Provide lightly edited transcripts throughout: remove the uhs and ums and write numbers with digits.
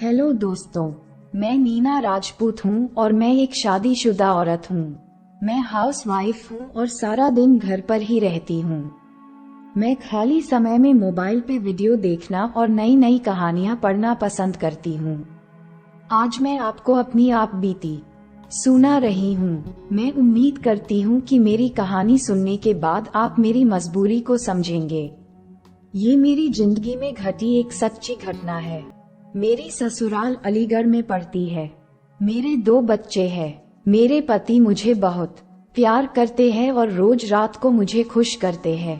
Hello दोस्तों, मैं नीना राजपूत हूँ और मैं एक शादीशुदा औरत हूँ। मैं हाउसवाइफ हूँ और सारा दिन घर पर ही रहती हूँ। मैं खाली समय में मोबाइल पे वीडियो देखना और नई नई कहानियाँ पढ़ना पसंद करती हूँ। आज मैं आपको अपनी आप बीती सुना रही हूँ। मैं उम्मीद करती हूँ कि मेरी कहानी सुनने के बाद आप मेरी मजबूरी को समझेंगे। ये मेरी जिंदगी में घटी एक सच्ची घटना है। मेरी ससुराल अलीगढ़ में पड़ती है। मेरे 2 बच्चे हैं। मेरे पति मुझे बहुत प्यार करते हैं और रोज रात को मुझे खुश करते हैं।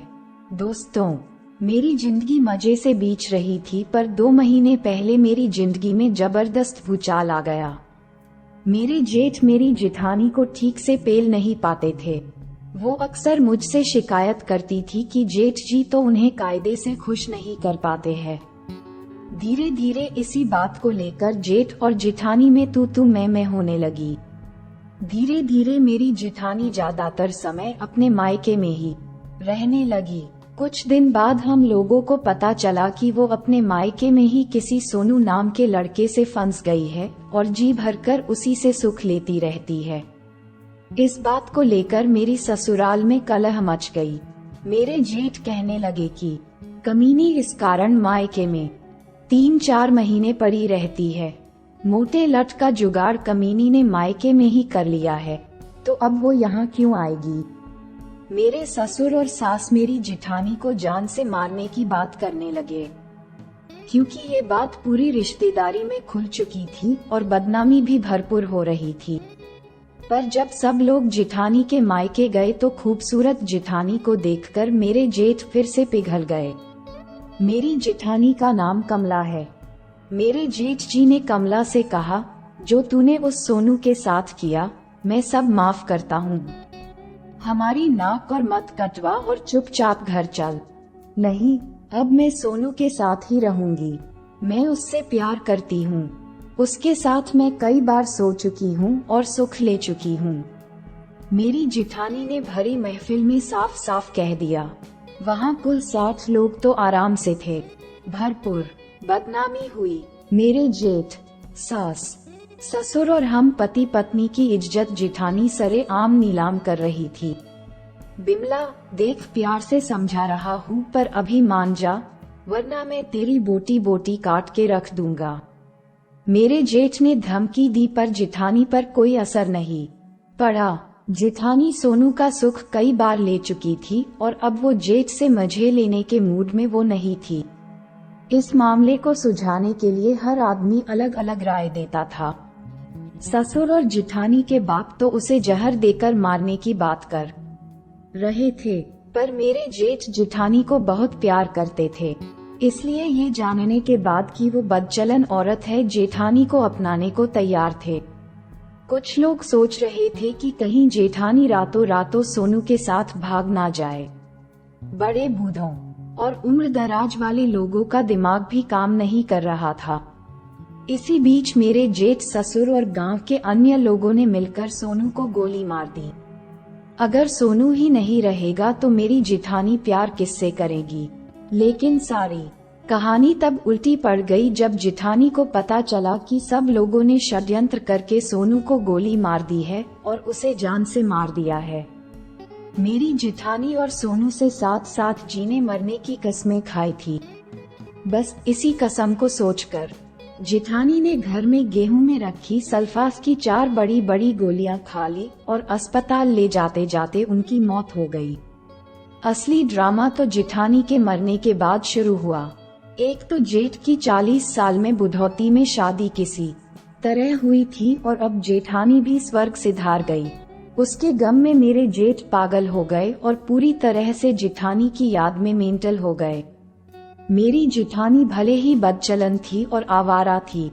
दोस्तों, मेरी जिंदगी मजे से बीत रही थी, पर 2 महीने पहले मेरी जिंदगी में जबरदस्त भूचाल आ गया। मेरे जेठ मेरी जिठानी को ठीक से पेल नहीं पाते थे। वो अक्सर मुझसे शिकायत करती थी कि जेठ जी तो उन्हें कायदे से खुश नहीं कर पाते हैं। धीरे धीरे इसी बात को लेकर जेठ और जिठानी में तू मैं होने लगी। धीरे धीरे मेरी जिठानी ज्यादातर समय अपने मायके में ही रहने लगी। कुछ दिन बाद हम लोगों को पता चला कि वो अपने मायके में ही किसी सोनू नाम के लड़के से फंस गई है और जी भरकर उसी से सुख लेती रहती है। इस बात को लेकर मेरी ससुराल में कलह मच गई। मेरे जेठ कहने लगे कि कमीनी इस कारण मायके में 3-4 महीने पड़ी रहती है। मोटे लट का जुगाड़ कमीनी ने मायके में ही कर लिया है, तो अब वो यहाँ क्यों आएगी। मेरे ससुर और सास मेरी जिठानी को जान से मारने की बात करने लगे, क्योंकि ये बात पूरी रिश्तेदारी में खुल चुकी थी और बदनामी भी भरपूर हो रही थी। पर जब सब लोग जिठानी के मायके गए तो खूबसूरत जिठानी को देखकर मेरे जेठ फिर से पिघल गए। मेरी जिठानी का नाम कमला है। मेरे जेठ जी ने कमला से कहा, जो तूने उस सोनू के साथ किया, मैं सब माफ करता हूँ। हमारी नाक और मत कटवा और चुपचाप घर चल। नहीं, अब मैं सोनू के साथ ही रहूंगी। मैं उससे प्यार करती हूँ। उसके साथ मैं कई बार सो चुकी हूँ और सुख ले चुकी हूँ। मेरी जिठानी ने भरी महफिल में साफ साफ कह दिया। वहाँ कुल 60 लोग तो आराम से थे। भरपूर बदनामी हुई। मेरे जेठ, सास, ससुर और हम पति पत्नी की इज्जत जिठानी सरे आम नीलाम कर रही थी। बिमला, देख प्यार से समझा रहा हूँ, पर अभी मान जा, वरना मैं तेरी बोटी बोटी काट के रख दूंगा। मेरे जेठ ने धमकी दी, पर जिठानी पर कोई असर नहीं पड़ा। जिठानी सोनू का सुख कई बार ले चुकी थी और अब वो जेठ से मजे लेने के मूड में वो नहीं थी। इस मामले को सुलझाने के लिए हर आदमी अलग अलग राय देता था। ससुर और जिठानी के बाप तो उसे जहर देकर मारने की बात कर रहे थे, पर मेरे जेठ जिठानी को बहुत प्यार करते थे। इसलिए ये जानने के बाद कि वो बदचलन औरत है, जेठानी को अपनाने को तैयार थे। कुछ लोग सोच रहे थे कि कहीं जेठानी रातों रातों सोनू के साथ भाग ना जाए। बड़े बूढ़ों और उम्र दराज वाले लोगों का दिमाग भी काम नहीं कर रहा था। इसी बीच मेरे जेठ ससुर और गांव के अन्य लोगों ने मिलकर सोनू को गोली मार दी। अगर सोनू ही नहीं रहेगा तो मेरी जिठानी प्यार किससे करेगी। लेकिन सारी कहानी तब उल्टी पड़ गई जब जिठानी को पता चला कि सब लोगों ने षड्यंत्र करके सोनू को गोली मार दी है और उसे जान से मार दिया है। मेरी जिठानी और सोनू से साथ साथ जीने मरने की कस्में खाई थी। बस इसी कसम को सोचकर जिठानी ने घर में गेहूं में रखी सल्फास की 4 बड़ी बड़ी गोलियां खा ली और अस्पताल ले जाते जाते उनकी मौत हो गई। असली ड्रामा तो जिठानी के मरने के बाद शुरू हुआ। एक तो जेठ की 40 साल में बुढ़ौती में शादी किसी तरह हुई थी और अब जेठानी भी स्वर्ग सिधार गई। उसके गम में मेरे जेठ पागल हो गए और पूरी तरह से जिठानी की याद में मेंटल हो गए। मेरी जिठानी भले ही बदचलन थी और आवारा थी,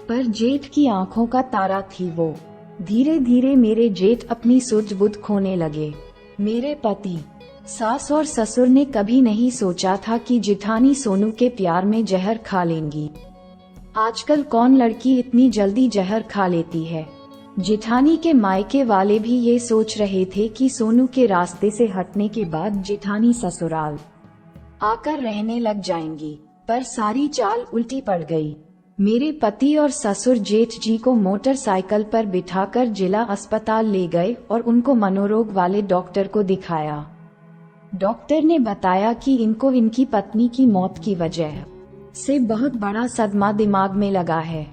पर जेठ की आंखों का तारा थी वो। धीरे धीरे मेरे जेठ अपनी सूझ बुद्ध खोने लगे। मेरे पति, सास और ससुर ने कभी नहीं सोचा था कि जिठानी सोनू के प्यार में जहर खा लेंगी। आजकल कौन लड़की इतनी जल्दी जहर खा लेती है। जिठानी के मायके वाले भी ये सोच रहे थे कि सोनू के रास्ते से हटने के बाद जिठानी ससुराल आकर रहने लग जाएंगी, पर सारी चाल उल्टी पड़ गई। मेरे पति और ससुर जेठ जी को मोटरसाइकिल पर बिठाकर जिला अस्पताल ले गए और उनको मनोरोग वाले डॉक्टर को दिखाया। डॉक्टर ने बताया कि इनको इनकी पत्नी की मौत की वजह से बहुत बड़ा सदमा दिमाग में लगा है।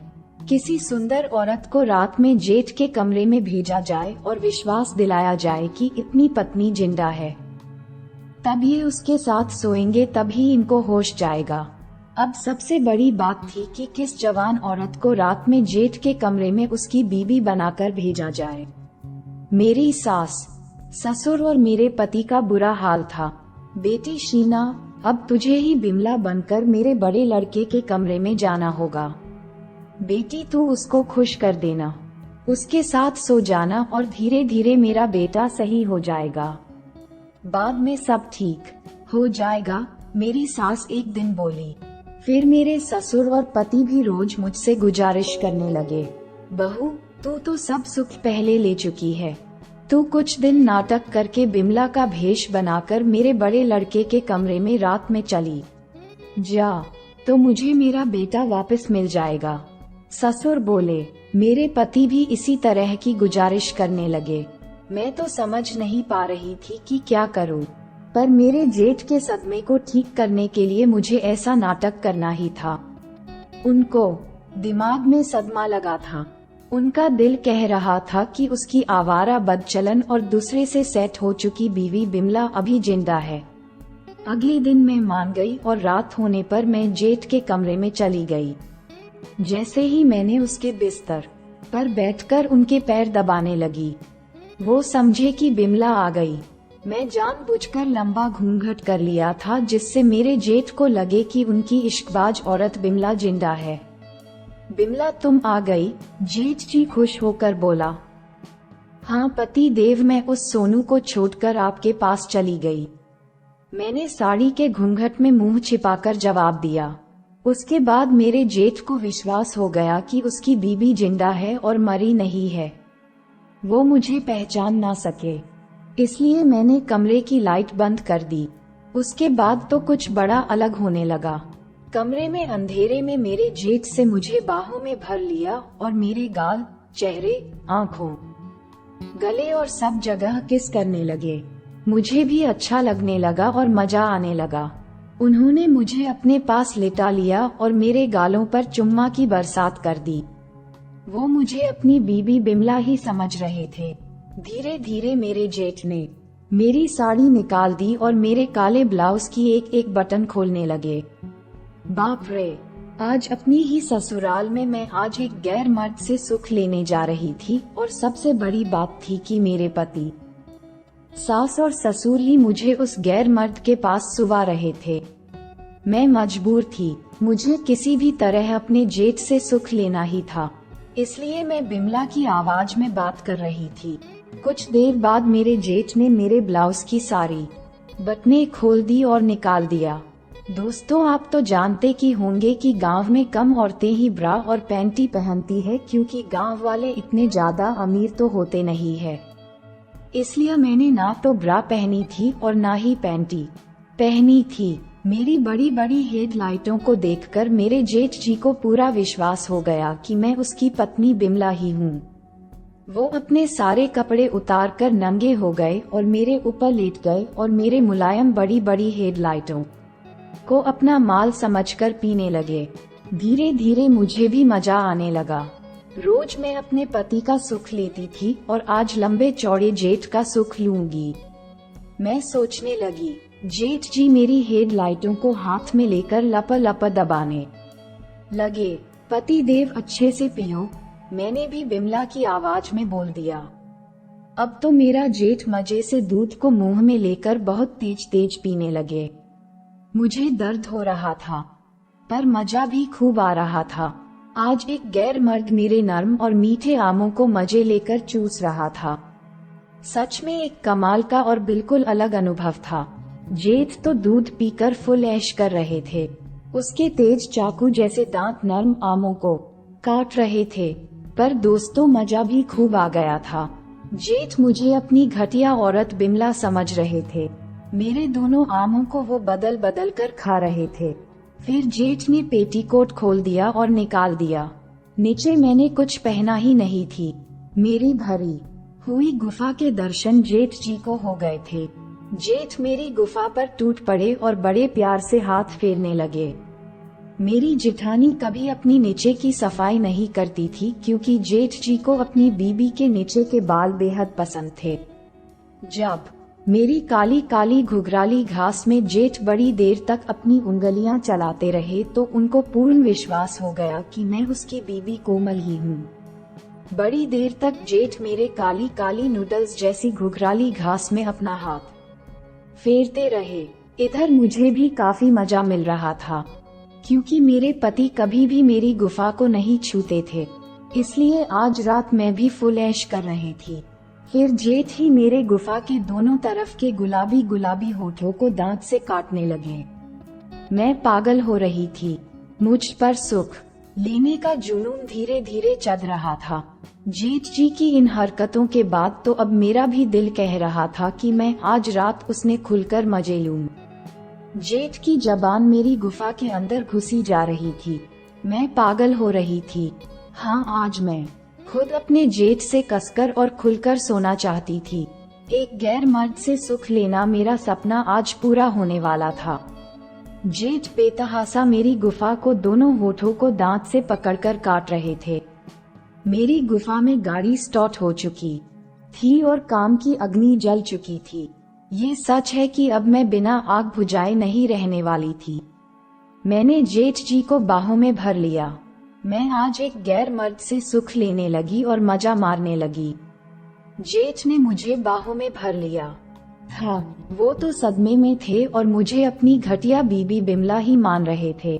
किसी सुंदर औरत को रात में जेठ के कमरे में भेजा जाए और विश्वास दिलाया जाए कि इतनी पत्नी जिंदा है, तब ये उसके साथ सोएंगे, तभी इनको होश जाएगा। अब सबसे बड़ी बात थी कि किस जवान औरत को रात में जेठ के कमरे में उसकी बीवी बनाकर भेजा जाए। मेरी सास, ससुर और मेरे पति का बुरा हाल था। बेटी शीना, अब तुझे ही बिमला बनकर मेरे बड़े लड़के के कमरे में जाना होगा। बेटी तू उसको खुश कर देना, उसके साथ सो जाना और धीरे धीरे मेरा बेटा सही हो जाएगा। बाद में सब ठीक हो जाएगा, मेरी सास एक दिन बोली। फिर मेरे ससुर और पति भी रोज मुझसे गुजारिश करने लगे, बहू तू तो सब सुख पहले ले चुकी है, तू कुछ दिन नाटक करके बिमला का भेष बनाकर मेरे बड़े लड़के के कमरे में रात में चली जा, तो मुझे मेरा बेटा वापस मिल जाएगा। ससुर बोले। मेरे पति भी इसी तरह की गुजारिश करने लगे। मैं तो समझ नहीं पा रही थी कि क्या करूं, पर मेरे जेठ के सदमे को ठीक करने के लिए मुझे ऐसा नाटक करना ही था। उनको दिमाग में सदमा लगा था। उनका दिल कह रहा था कि उसकी आवारा बदचलन और दूसरे से सेट हो चुकी बीवी बिमला अभी जिंदा है। अगले दिन मैं मान गई और रात होने पर मैं जेठ के कमरे में चली गई। जैसे ही मैंने उसके बिस्तर पर बैठकर उनके पैर दबाने लगी, वो समझे कि बिमला आ गई। मैं जानबूझकर लंबा घूंघट कर लिया था, जिससे मेरे जेठ को लगे कि उनकी इश्कबाज औरत बिमला जिंदा है। बिमला तुम आ गई? जेठ जी खुश होकर बोला। हाँ पति देव, मैं उस सोनू को छोड़कर आपके पास चली गई। मैंने साड़ी के घूंघट में मुंह छिपाकर जवाब दिया। उसके बाद मेरे जेठ को विश्वास हो गया कि उसकी बीबी जिंदा है और मरी नहीं है। वो मुझे पहचान ना सके, इसलिए मैंने कमरे की लाइट बंद कर दी। उसके बाद तो कुछ बड़ा अलग होने लगा। कमरे में अंधेरे में मेरे जेठ से मुझे बाहों में भर लिया और मेरे गाल, चेहरे, आंखों, गले और सब जगह किस करने लगे। मुझे भी अच्छा लगने लगा और मजा आने लगा। उन्होंने मुझे अपने पास लिटा लिया और मेरे गालों पर चुम्मा की बरसात कर दी। वो मुझे अपनी बीबी बिमला ही समझ रहे थे। धीरे धीरे मेरे जेठ ने मेरी साड़ी निकाल दी और मेरे काले ब्लाउज की एक एक बटन खोलने लगे। बाप रे, आज अपनी ही ससुराल में मैं आज एक गैर मर्द से सुख लेने जा रही थी, और सबसे बड़ी बात थी कि मेरे पति, सास और ससुर ही मुझे उस गैर मर्द के पास सुवा रहे थे। मैं मजबूर थी, मुझे किसी भी तरह अपने जेठ से सुख लेना ही था। इसलिए मैं बिमला की आवाज में बात कर रही थी। कुछ देर बाद मेरे जेठ ने मेरे ब्लाउज की सारी बटनें खोल दी और निकाल दिया। दोस्तों, आप तो जानते की होंगे कि गांव में कम औरतें ही ब्रा और पैंटी पहनती है, क्योंकि गांव वाले इतने ज्यादा अमीर तो होते नहीं है। इसलिए मैंने ना तो ब्रा पहनी थी और ना ही पैंटी पहनी थी। मेरी बड़ी बड़ी हेडलाइटों को देखकर मेरे जेठ जी को पूरा विश्वास हो गया कि मैं उसकी पत्नी बिमला ही हूँ। वो अपने सारे कपड़े उतार कर नंगे हो गए और मेरे ऊपर लेट गए और मेरे मुलायम बड़ी बड़ी हेडलाइटों को अपना माल समझकर पीने लगे। धीरे धीरे मुझे भी मजा आने लगा। रोज मैं अपने पति का सुख लेती थी और आज लंबे चौड़े जेठ का सुख लूंगी। मैं सोचने लगी, जेठ जी मेरी हेडलाइटों को हाथ में लेकर लप लप दबाने लगे। पति देव अच्छे से पियो, मैंने भी बिमला की आवाज में बोल दिया। अब तो मेरा जेठ मजे से दूध को मुंह में लेकर बहुत तेज तेज पीने लगे। मुझे दर्द हो रहा था, पर मजा भी खूब आ रहा था। आज एक गैर मर्द मेरे नर्म और मीठे आमों को मजे लेकर चूस रहा था। सच में एक कमाल का और बिल्कुल अलग अनुभव था। जेठ तो दूध पीकर फुल ऐश कर रहे थे। उसके तेज चाकू जैसे दांत नर्म आमों को काट रहे थे, पर दोस्तों मजा भी खूब आ गया था। जेठ मुझे अपनी घटिया औरत बिमला समझ रहे थे। मेरे दोनों आमों को वो बदल बदल कर खा रहे थे। फिर जेठ ने पेटीकोट खोल दिया और निकाल दिया। नीचे मैंने कुछ पहना ही नहीं थी। मेरी भरी हुई गुफा के दर्शन जेठ जी को हो गए थे। जेठ मेरी गुफा पर टूट पड़े और बड़े प्यार से हाथ फेरने लगे। मेरी जेठानी कभी अपनी नीचे की सफाई नहीं करती थी क्योंकि जेठ जी को अपनी बीबी के नीचे के बाल बेहद पसंद थे। जब मेरी काली काली घुघराली घास में जेठ बड़ी देर तक अपनी उंगलियां चलाते रहे तो उनको पूर्ण विश्वास हो गया कि मैं उसकी बीबी कोमल ही हूँ। बड़ी देर तक जेठ मेरे काली काली नूडल्स जैसी घुघराली घास में अपना हाथ फेरते रहे। इधर मुझे भी काफी मजा मिल रहा था क्योंकि मेरे पति कभी भी मेरी गुफा को नहीं छूते थे, इसलिए आज रात मैं भी फुल ऐश कर रही थी। फिर जेठ ही मेरे गुफा के दोनों तरफ के गुलाबी गुलाबी होठों को दांत से काटने लगे। मैं पागल हो रही थी। मुझ पर सुख लेने का जुनून धीरे धीरे चढ़ रहा था। जेठ जी की इन हरकतों के बाद तो अब मेरा भी दिल कह रहा था कि मैं आज रात उसने खुलकर मजे लूं। जेठ की जबान मेरी गुफा के अंदर घुसी जा रही थी। मैं पागल हो रही थी। हाँ, आज मैं खुद अपने जेठ से कसकर और खुलकर सोना चाहती थी। एक गैर मर्द से सुख लेना मेरा सपना आज पूरा होने वाला था। जेठ बेतहासा मेरी गुफा को दोनों होठों को दांत से पकड़कर काट रहे थे। मेरी गुफा में गाड़ी स्टार्ट हो चुकी थी और काम की अग्नि जल चुकी थी। ये सच है कि अब मैं बिना आग बुझाए नहीं रहने वाली थी। मैंने जेठ जी को बाहों में भर लिया। मैं आज एक गैर मर्द से सुख लेने लगी और मजा मारने लगी। जेठ ने मुझे बाहों में भर लिया। हाँ, वो तो सदमे में थे और मुझे अपनी घटिया बीबी बिमला ही मान रहे थे।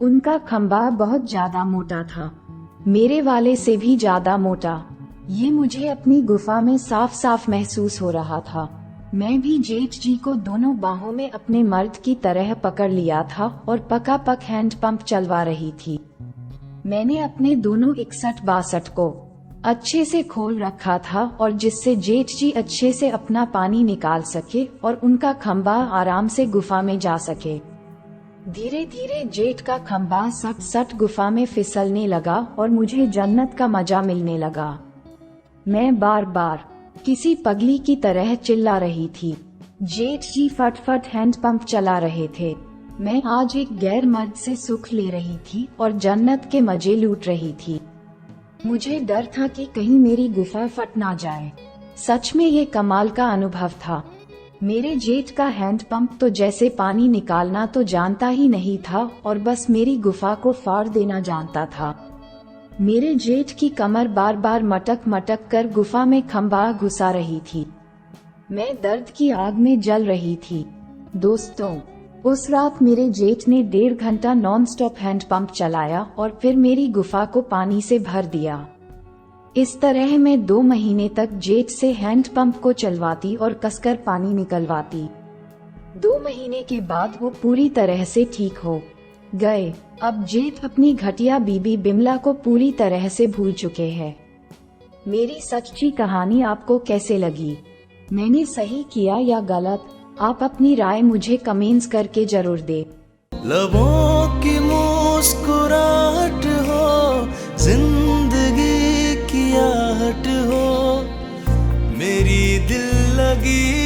उनका खंबा बहुत ज्यादा मोटा था, मेरे वाले से भी ज्यादा मोटा। ये मुझे अपनी गुफा में साफ साफ महसूस हो रहा था। मैं भी जेठ जी को दोनों बाहों में अपने मर्द की तरह पकड़ लिया था और पकापक हैंड पंप चलवा रही थी। मैंने अपने दोनों 61-62 को अच्छे से खोल रखा था और जिससे जेठ जी अच्छे से अपना पानी निकाल सके और उनका खंबा आराम से गुफा में जा सके। धीरे धीरे जेठ का खंबा सट सट गुफा में फिसलने लगा और मुझे जन्नत का मजा मिलने लगा। मैं बार बार किसी पगली की तरह चिल्ला रही थी। जेठ जी फटफट हैंड पंप चला रहे थे। मैं आज एक गैर मर्द से सुख ले रही थी और जन्नत के मजे लूट रही थी। मुझे डर था कि कहीं मेरी गुफा फट ना जाए। सच में ये कमाल का अनुभव था। मेरे जेठ का हैंड पंप तो जैसे पानी निकालना तो जानता ही नहीं था और बस मेरी गुफा को फाड़ देना जानता था। मेरे जेठ की कमर बार बार मटक मटक कर गुफा में खंबा घुसा रही थी। मैं दर्द की आग में जल रही थी। दोस्तों, उस रात मेरे जेठ ने 1.5 घंटा नॉन स्टॉप हैंड पंप चलाया और फिर मेरी गुफा को पानी से भर दिया। इस तरह मैं 2 महीने तक जेठ से हैंड पंप को चलवाती और कसकर पानी निकलवाती। 2 महीने के बाद वो पूरी तरह से ठीक हो गए। अब जेठ अपनी घटिया बीबी बिमला को पूरी तरह से भूल चुके हैं। मेरी सच्ची कहानी आपको कैसे लगी? मैंने सही किया या गलत? आप अपनी राय मुझे कमेंट्स करके जरूर दे। लबों की मुस्कुराहट हो, जिंदगी की आहट हो, मेरी दिल लगी